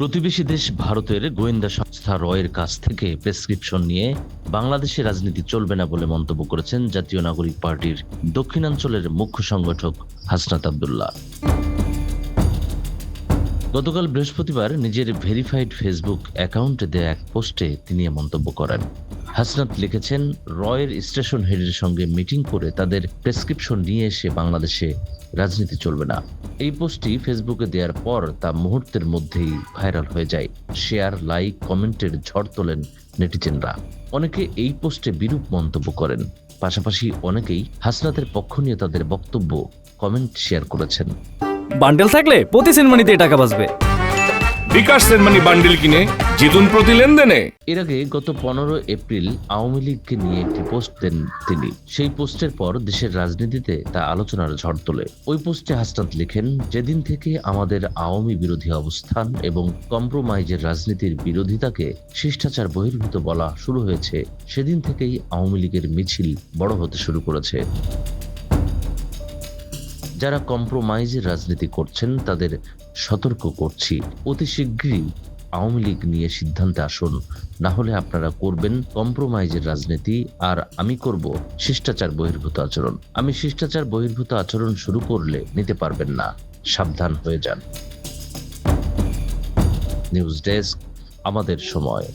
প্রতিবেশী দেশ ভারতের গোয়েন্দা সংস্থা রয়ের কাছ থেকে প্রেসক্রিপশন নিয়ে বাংলাদেশে রাজনীতি চলবে না বলে মন্তব্য করেছেন জাতীয় নাগরিক পার্টির দক্ষিণাঞ্চলের মুখ্য সংগঠক হাসনাত আব্দুল্লাহ। গতকাল বৃহস্পতিবার নিজের ভেরিফাইড ফেসবুক অ্যাকাউন্টে দেয়া এক পোস্টে তিনি এ মন্তব্য করেন। হাসনাত লিখেছেন, রয়ের স্টেশন হেডের সঙ্গে মিটিং করে তাদের প্রেসক্রিপশন নিয়ে এসে বাংলাদেশে রাজনীতি চলবে না। এই পোস্টটি ফেসবুকে দেওয়ার পর তা মুহূর্তের মধ্যেই ভাইরাল হয়ে যায়। শেয়ার, লাইক, কমেন্টের ঝড় তোলেন নেটিজেনরা। অনেকে এই পোস্টে বিরূপ মন্তব্য করেন, পাশাপাশি অনেকেই হাসনাতের পক্ষ নিয়ে তাদের বক্তব্য কমেন্ট শেয়ার করেছেন। বান্ডেল থাকলে প্রতি সেনমানিতে টাকা বাঁচবে। বিকাশ সেনমানি বান্ডেল কিনে জিতুন প্রতি লেনদেনে। এর আগে গত 15 এপ্রিল আওয়ামী লীগকে নিয়ে একটি পোস্ট দেন তিনি। সেই পোস্টের পর দেশের রাজনীতিতে তা আলোচনার ঝড় তোলে। ওই পোস্টে হাসনাত লিখেন, যেদিন থেকে আমাদের আওয়ামী বিরোধী অবস্থান এবং কম্প্রোমাইজের রাজনীতির বিরোধিতাকে শিষ্টাচার বহির্ভূত বলা শুরু হয়েছে, সেদিন থেকেই আওয়ামী লীগের মিছিল বড় হতে শুরু করেছে। যারা কম্প্রোমাইজের রাজনীতি করছেন তাদের সতর্ক করছি, অতি শীঘ্রই আওয়ামী লীগ নিয়ে সিদ্ধান্তে আসুন, না হলে আপনারা করবেন কম্প্রোমাইজের রাজনীতি আর আমি করব শিষ্টাচার বহির্ভূত আচরণ। আমি শিষ্টাচার বহির্ভূত আচরণ শুরু করলে নিতে পারবেন না, সাবধান হয়ে যান। নিউজ ডেস্ক, আমাদের সময়।